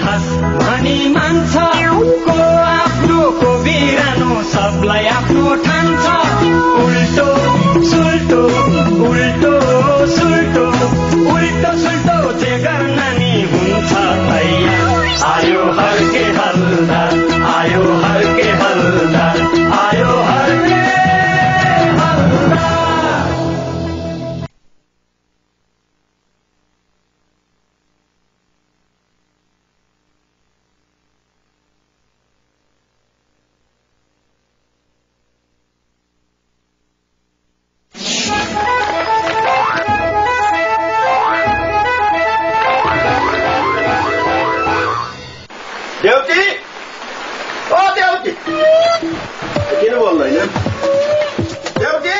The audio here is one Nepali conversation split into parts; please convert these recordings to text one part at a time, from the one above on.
हस भनी मान्छ को आफ्नो को बिरानो सबलाई आफ्नो ठान्छ उल्टो सुल्टो उल्टो सुल्टो उल्टो सुल्टो जे गर्न नि हुन्छ तयार आयो हर्के हल्दा आयो हर्के हल्दा आयो हर्के हल्दा। देउती ओ देउती किन बोल्दैन देउती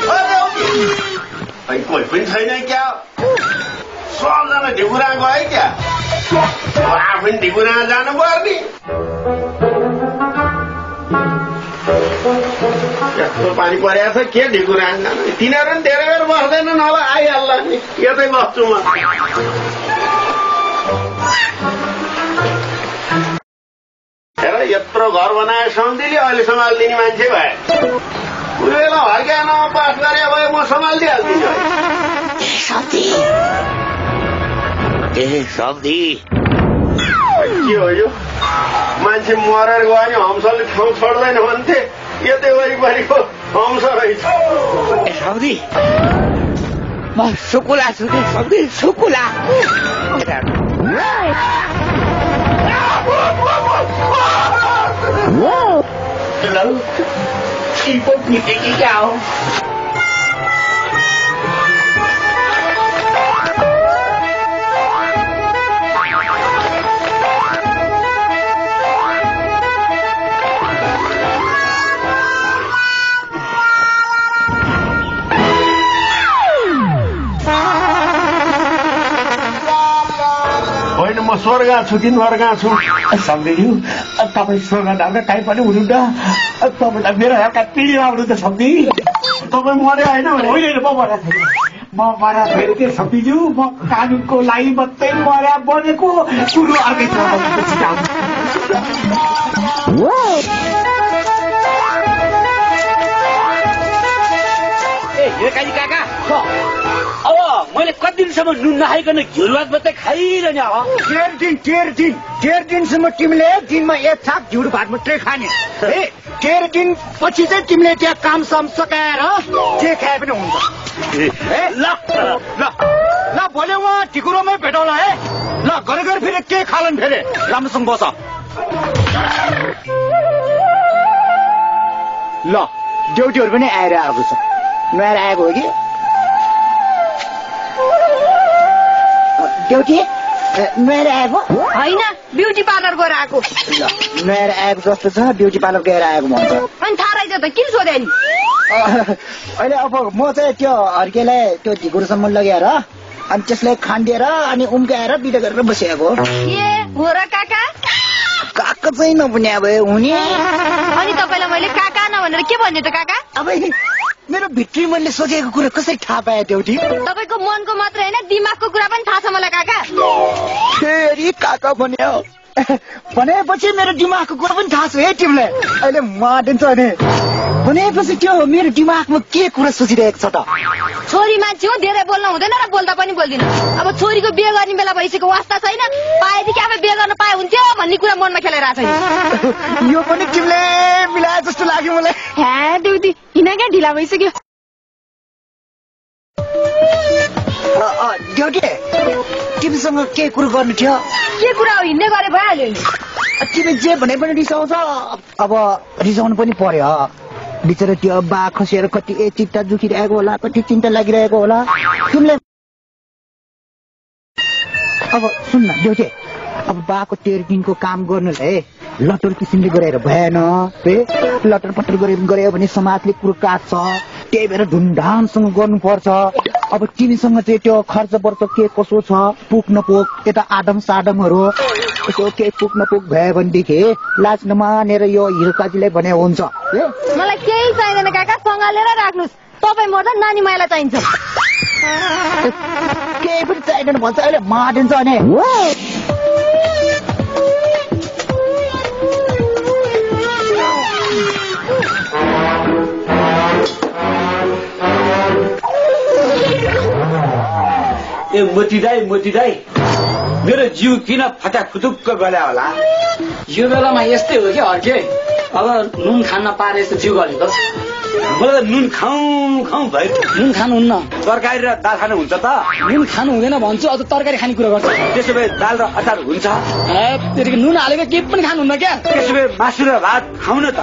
ओ देउती भाइ कोही पनि छैन क्या सबजना ढिकुरा गयो क्या आफै ढिकुरा जानु पर्ने यस्तो पानी परेको छ के ढिकुरा जानु तिनीहरू पनि धेरै बेर बस्दैनन् होला आइहाल्ला नि यतै बस्छु म हेर यत्रो घर बनाए सम्झिले अहिले सम्हालिदिने मान्छे भए कुनै बेला हर्क्यान पास गरे भए म सम्हालिदिइहाल्दिनँ के हो यो मान्छे मरेर गयो भने हम्सले ठाउँ छोड्दैन भन्थे यतै वरिपरिको हम्स रहेछ म सुकुला छु सुकुला Hello, people picking it out. म स्वर्ग छु कि नर्ग छु सम्झिनु तपाईँ स्वर्ग जाँदा काहीँ पनि हुनुहुन्न तपाईँलाई मेरो हातका पिँढीमा आउनु त सम्झि तपाईँ मरे होइन होइन म मरा फेरि के सम्झिनु म कानुनको लागि मात्रै मरा बनेको कुरो अर्कै काका अब मैले कति दिनसम्म नुन नखाइकन घिउ भात मात्रै खाइरहने हो 13 दिनसम्म तिमीले दिनमा एक छाक घिउ भात मात्रै खाने 13 दिन पछि चाहिँ तिमीले त्यहाँ काम साम सकाएर जे खाए पनि हुन्छ ल भोलि उहाँ ढिकुरोमै भेटौँला है ल घर फेरि के खालन फेरि राम्रोसँग बस ल ड्युटीहरू पनि आएर आएको छ नआएर आएको हो कि ड्युटी नुहाएर आएको होइन ब्युटी पार्लर गएर आएको नुहाएर आएको जस्तो छ ब्युटी पार्लर गएर आएको भन्छ अनि थाहा रहेछ त किन सोधे नि अहिले अब म चाहिँ त्यो हर्केलाई त्यो ढिकुरसम्म लगेर अनि त्यसलाई खान्दिएर अनि उम्काएर बिदा गरेर बसिआएको ए हो र काका काका चाहिँ नपुने अब हुने अनि तपाईँलाई मैले काका नभनेर के भन्ने त काका अब मेरो भित्री मैले सोचेको कुरा कसरी थाहा पाए देउटी तपाईँको मनको मात्र होइन दिमागको कुरा पनि थाहा छ मलाई काका फेरि काका भन्यो भनेपछि मेरो दिमागको कुरा पनि थाहा छ है तिमीलाई अहिले माटिन्छ भने भनेपछि त्यो मेरो दिमागमा के कुरा सोचिरहेको छ त छोरी मान्छे हो धेरै बोल्न हुँदैन र बोल्दा पनि बोल्दिन अब छोरीको बिहे गर्ने बेला भइसक्यो वास्ता छैन पाएदेखि अब बिहे गर्न पाए हुन्थ्यो भन्ने कुरा मनमा खेलाइरहेको छ यो पनि तिमीले मिलाए जस्तो लाग्यो मलाई हे देउती हिँडा ढिला भइसक्यो ड्युटी तिमीसँग के कुरो गर्नु थियो के कुरा हो हिँड्ने गरे भइहाल्यो तिमी जे भने पनि रिसाउँछ अब रिसाउनु पनि पर्यो बिचरा त्यो बा खसेर कति चित्त दुखिरहेको होला कति चिन्ता लागिरहेको होला तिमीले अब सुन्न ड्युटी अब बाको 13 दिनको काम गर्नुलाई लटर किसिमले गरेर भएन लटर पटर गऱ्यो भने समाजले कुरो काट्छ त्यही भएर धुमधामसँग गर्नुपर्छ अब तिमीसँग चाहिँ त्यो खर्च वर्च के कसो छ पुग नपुग यता आदम सादमहरू यसो के पुग नपुग भयो भनेदेखि लाज नमानेर यो हिरोकाजीलाई भने हुन्छ मलाई केही चाहिँदैन काका सँगालेर राख्नुहोस् तपाईँ मर्दा नानी मायालाई चाहिन्छ केही पनि चाहिँदैन भन्छ अहिले माटिन्छ भने ए मोती दाई मेरो जिउ किन फटाफुटुक्क गल्या होला? यो बेलामा यस्तै हो कि अर्के अब नुन खान नपाएर यस्तो जिउ गलेको। मलाई नुन खाउँ भयो। नुन खानुहुन्न, तरकारी र दाल खानु हुन्छ त? नुन खानु हुँदैन भन्छु, अझ तरकारी खाने कुरा गर्छ। त्यसो भए दाल र अचार हुन्छ? त्यतिकै नुन हालेको केही पनि खानुहुन्न क्या? त्यसो भए मासु र भात खाउँ न त।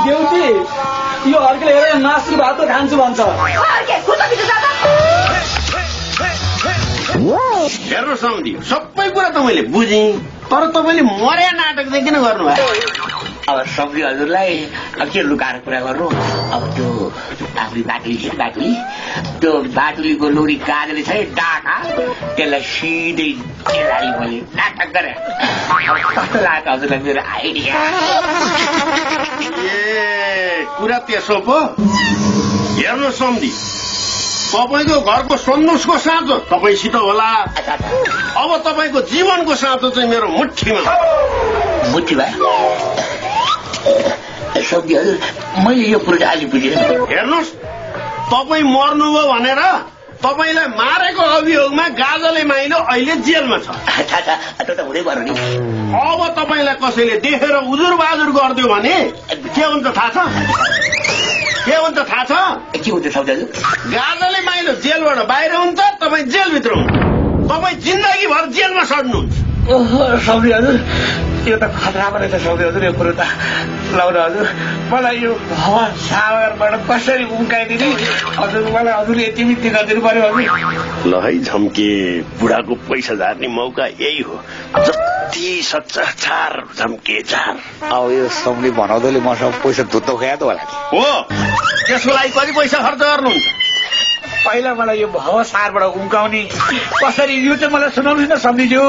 देउती यो अर्केले हेरेर मासु भात त खान्छु भन्छ। हेर्नु सम्झी सबै कुरा त मैले बुझेँ, तर तपाईँले मर्या नाटक चाहिँ किन गर्नुभयो? अब सम्झी हजुरलाई अब के लुकाएर कुरा गर्नु? अब त्यो आफ्नो बाटुली छ बाटुली, त्यो बाटुलीको लोरी काटेर छ डाका, त्यसलाई सिधै केलाली मैले नाटक गरेँ। कस्तो लाग्यो हजुरलाई मेरो आइडिया? ए कुरा त्यसो पो। हेर्नु सम्झी तपाईँको घरको सन्मुखको साँचो तपाईँसित होला, अब तपाईँको जीवनको साँचो चाहिँ मेरो मुठीमा। मुठी भयो सम्झी हजुर, मैले यो कुरो चाहिँ आज बुझेँ। हेर्नुहोस् तपाईँ मर्नुभयो भनेर तपाईँलाई मारेको अभियोगमा गाजले माइलो अहिले जेलमा छ। त्यो त हुँदै पर्यो नि। अब तपाईँलाई कसैले देखेर उजुर बाजुर गरिदियो भने के हुन्छ थाहा छ? के हुन्छ थाहा छ? के हुन्छ सम्झी हजुर? गाजले माइलो जेलबाट बाहिर हुन्छ, तपाईँ जेलभित्र हुन्छ, तपाईँ जिन्दगीभर जेलमा सड्नुहुन्छ। सम्झी हजुर यो त खतरामा रहेछ सम्झी हजुर, यो कुरो त लाउन हजुर मलाई यो भवन सागरबाट कसरी उम्काइदिने हजुर, मलाई हजुरले यति बित्ती गरिदिनु पर्यो हजुर। ल है झम्के, बुढाको पैसा झार्ने मौका यही हो, जति सक्छ चार झम्के चार। अब यो सम्झी भनाउँदैले मसँग पैसा धुत्तो खुवायो त होला हो, त्यसको लागि कति पैसा खर्च गर्नुहुन्छ? पहिला मलाई यो भव सारबाट उम्काउने कसरी, यो चाहिँ मलाई सुनाउनु न सम्झिज्यू।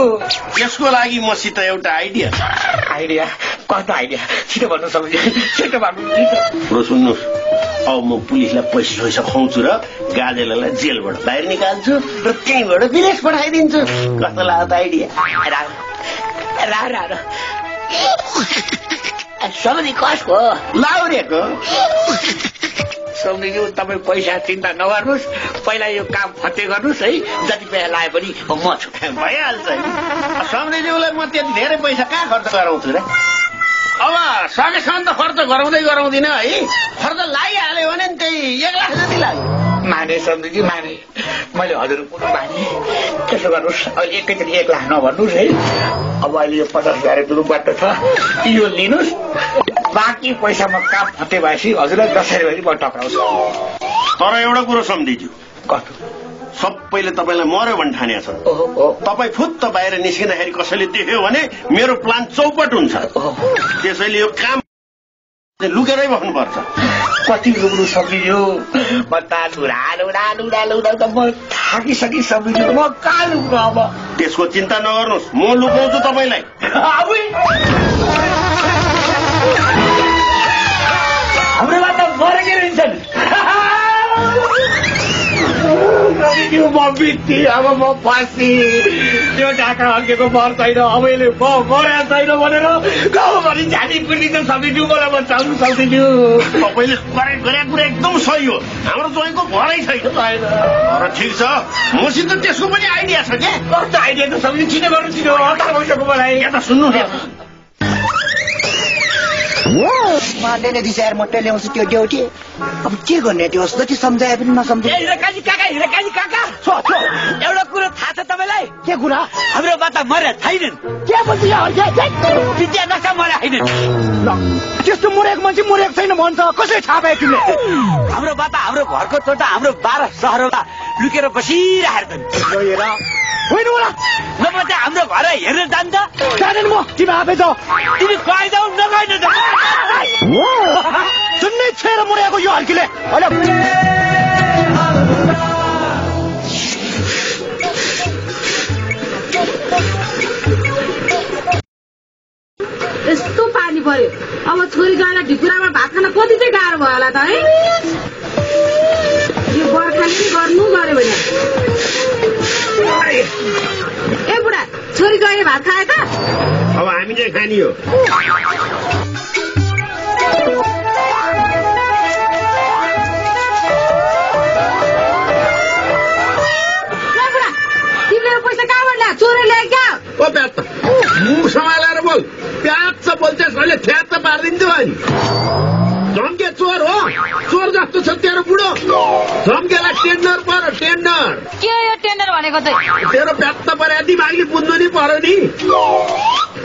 यसको लागि मसित एउटा आइडिया छ। आइडिया? कस्तो आइडिया? छिटो भन्नु सम्झिज्यू, छिटो भन्नु। कुरो सुन्नुहोस्, अब म पुलिसलाई पैसा खुवाउँछु र गाजेलालाई जेलबाट बाहिर निकाल्छु र त्यहीँबाट विदेश पठाइदिन्छु। कस्तो लाग्यो आइडिया? सम्झी कसको? लाउरेको। सम्झिज्यू तपाईँ पैसा चिन्ता नगर्नुहोस्, पहिला यो काम फत्ते गर्नुहोस् है, जति पैसा लाए पनि म छु। भइहाल्छ। सम्झिज्यूलाई म त्यति धेरै पैसा कहाँ खर्च गराउँछु र? अब सकेसम्म त खर्च गराउँदिन है, खर्च लागिहाल्यो भने त्यही 1 लाख जति लाग्यो। माने सम्झिज्यू माने, मैले हजुरको कुरो माने। त्यसो गर्नुहोस्, अब एकैचोटि 1 लाख नभन्नुहोस् है। अब अहिले यो 50,000 रुपियाँको बाटो छ, यो लिनुहोस्, बाँकी पैसा म काम फत्ते भएपछि हजुरलाई 10,000 रुपियाँ म टक्राउँछु। तर एउटा कुरो सम्झिज्यू, कस्तो? सबैले तपाईँलाई मर्यो भने ठानिया छ। तपाईँ फुत्त बाहिर निस्किँदाखेरि कसैले देख्यो भने मेरो प्लान चौपट हुन्छ। त्यसैले यो काम लुकेरै बस्नुपर्छ। कति लुग्नु सम्झिज्यू, म त लुडा त म थाकिसकि सम्झिज्यू, म कहाँ लुग्नु अब? त्यसको चिन्ता नगर्नुहोस्, म लुकाउँछु तपाईँलाई। हाम्रोमा त मरेकै रहन्छन्। म बित्ती, अब म फाँसी, त्यो ढाका हल्केको मर छैन, अब यसले मर्या छैन भनेर गाउँभरि झाली पिर्दिन्छ सम्झिज्यू, मलाई बचाउनु सम्झिज्यू। तपाईँले गरेको कुरा एकदम सही हो, हाम्रो ज्वाइँको भरै छैन। तर ठिक छ, मसित त्यसको पनि आइडिया छ क्या। कस्तो आइडिया त सम्झिज्यू? छिटो गर्नु, छिटो हतार भइसक्यो मलाई। यहाँ त सुन्नु मान्दै नै दिसाएर म ल्याउँछु त्यो ड्युटी। अब के गर्ने, त्यो जति सम्झाए पनि नसम्झे। हिराकाजी काका एउटा कुरो थाहा छ तपाईँलाई? के कुरा? हाम्रो बाता मर्या छैनन्। के भन्छ विद्या नसा मर्या छैनन्। त्यस्तो मरेको मान्छे मरेको छैन भन्छ, कसरी थाहा पायो तिमीले? हाम्रो बाता हाम्रो घरको तोटा हाम्रो 12 सहरमा लुकेर बसिरहेको छन्। होइन होला, नभए चाहिँ हाम्रो घर हेरेर जान्छ। जाँदैन म, तिमी आफै जाऊ। तिमी गए जाऊ नगए नजाऊ। सुन्नै छेर मरेको यो हल्कीले। यस्तो पानी पर्यो, अब छोरी गएर ढिकुरामा भात खान कति चाहिँ गाह्रो भयो होला त है। यो बर्खाले पनि गर्नु गऱ्यो भने। ए बुढा, छोरी गएर भात खाए त? अब हामी चाहिँ खानी हो। अनि झम्के चोर हो चोर जस्तो छ तेरो बुढो झम्केलाई टेन्डर पर्यो टेन्डर के यो टेन्डर भनेको चाहिँ तेरो ब्यात्त परे दिमागले बुझ्नु नि पर्यो नि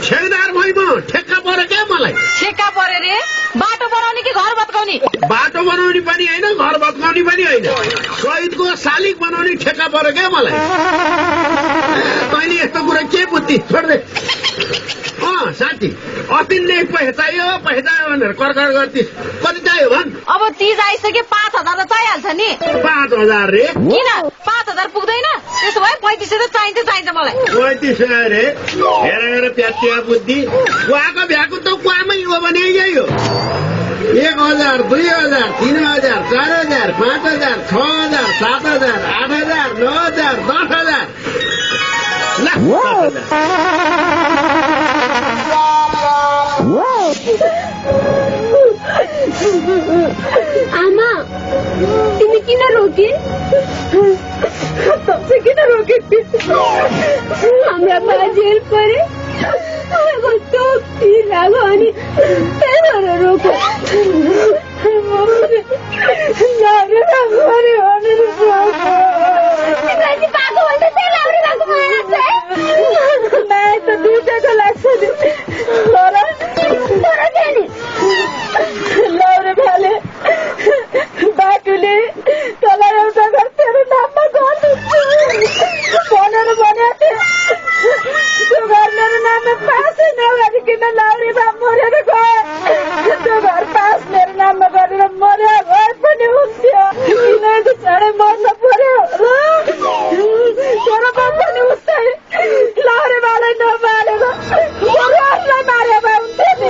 ठेकेदार भइ म ठेक्का पर्यो क्या मलाई ठेक्का पर्यो रे बाटो बनाउने कि घर भत्काउने बाटो बनाउने पनि होइन घर भत्काउने पनि होइन शहीदको शालिग बनाउने ठेक्का पर्यो क्या मलाई तैँले यस्तो कुरा के बुझ्थी छोड्दे साथी अस्ति नै पैसा चाहियो भनेर कर्कर गर्थिस् कति चाहियो भन् अब चिज आइसक्यो 5,000 त चाहिहाल्छ नि 5,000 रे किन 5,000 पुग्दैन त्यसो भए 3500 चाहिन्छ मलाई 3500 रे हेर प्याटिया बुद्धि कुवाको भ्याएको त कुवामै हो भने यही हो 1,000 2,000 3,000 4,000 5,000 6,000 7,000 8,000 9,000 10,000 आमा तिमी किन रोके तपाईँ किन रोके हाम्रा बा जेल परे कस्तो पिर लाग्यो अनि त्यहाँबाट रोको माया त दुईटाको लाग्छ नि लौरे भाले बाटुले तँलाई एउटा घर तेरो नाममा गर्नु भनेर भनेको थियो त्यो घर मेरो नाममा पासै नगरिकन लौरे भा मरेर गयो त्यो घर पास मेरो नाममा गरेर मर्या भए पनि हुन्थ्यो किनको चाँडै मर्न पर्यो तेरो बाप पनि उस्तै लौरे भालाई नमारेर मरुवालाई मारे भए हुन्थ्यो नि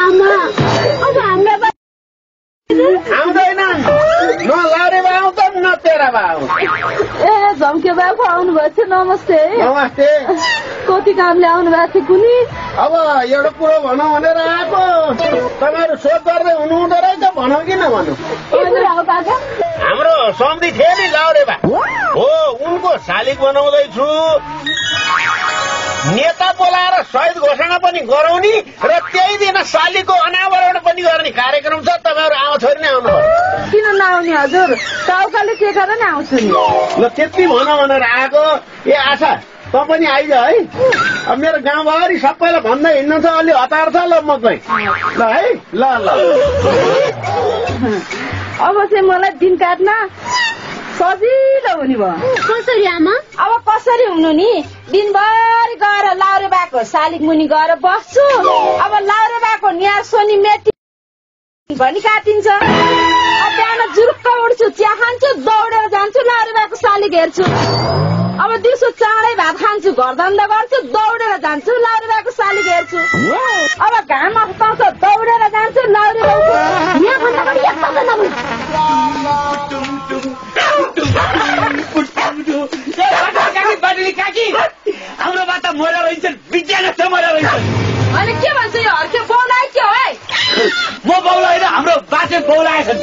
आमा अब हाम्रा आउँदैन न लारे बा आउँछ न तेरा बा आउँछ ए झम्के बाबु आउनु भएको थियो नमस्ते नमस्ते कति कामले आउनु भएको थियो कुनी अब एउटा कुरो भनौँ भनेर आएको तपाईँहरू सोध गर्दै हुनुहुँदो रहेछ भनौँ कि नभनौँ हाम्रो सम्झी थियो नि लाउरे बा हो उनको शालिग बनाउँदैछु नेता बोलाएर शहीद घोषणा पनि गराउने र त्यही दिन शालिगको अनावरण पनि गर्ने कार्यक्रम छ तपाईँहरू आमा छोरी नै आउनु किन नआउने हजुर टाउकाले टेकेर नै आउँछु नि ल त्यति भनौँ भनेर आएको ए आशा त पनि आइज है अब मेरो गाउँभरि सबैलाई भन्दा हिँड्नु छ अलि हतार छ ल म चाहिँ ल है ल ल अब चाहिँ मलाई दिन काट्न सजिलो हुने भयो कसरी आमा अब कसरी हुनु नि दिनभरि गएर लाउरे बाको शालिग मुनि गएर बस्छु अब लाउरे बाको न्यास सोनी मेटी भनी काटिन्छ बिहान जुरुक्क उड्छु चिया खान्छु दौडेर जान्छु लाउरे बाको शालिग हेर्छु अब दिउँसो चाँडै भात खान्छु घर धन्दा गर्छु दौडेर जान्छु लाउरे बाको शालिग हेर्छु अब घाम पाउँछ दौडेर जान्छु लाउरे बाको हाम्रो बाटा मरेर रहन्छन् विज्ञान जस्तो मरेर रहन्छन् अनि के भन्छ यो हर्के बौलाइ के हो है म बौलाएर हाम्रो बाजे बौलाएछन्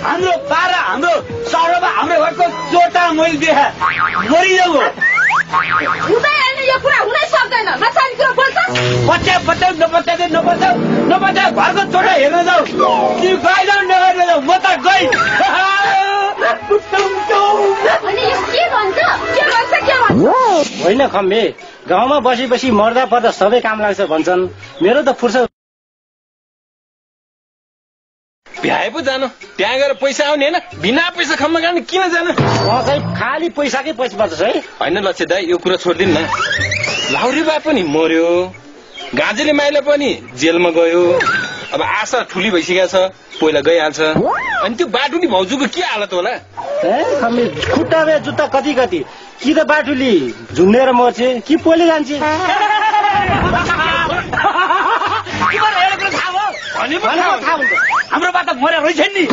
हाम्रो बाह्र हाम्रो सहरमा हाम्रो घरको चोटा मैले देखा मरिजाउ हुँदैन यो कुरा हुनै सक्दैन नचाहिने कुरा बोल्छ बच्चा नबच्चा घरको चोटा हेर्न जाऊ तिमी गइजाउ नगर्न जाऊ म त गई होइन खम्बे गाउँमा बसी बसी मर्दा पर्दा सबै काम लाग्छ भन्छन् मेरो त फुर्सद भ्याए पो जानु त्यहाँ गएर पैसा आउने होइन बिना पैसा खम्बा गाड्नु किन जानु चाहिँ खाली पैसाकै पैसा पर्छ है होइन लक्ष्य दाइ यो कुरा छोडिदिनु न लाउरे बा पनि मर्यो गाजेले माइला पनि जेलमा गयो अब आशा ठुली भइसकेको छ पहिला गइहाल्छ अनि त्यो बाटुली भाउजूको के हालत होला खुट्टा बे जुत्ता कति कति कि त बाटुली झुम्नेर मर्छे कि पोले जान्छे हाम्रो बाटो मरेर रहेछ नि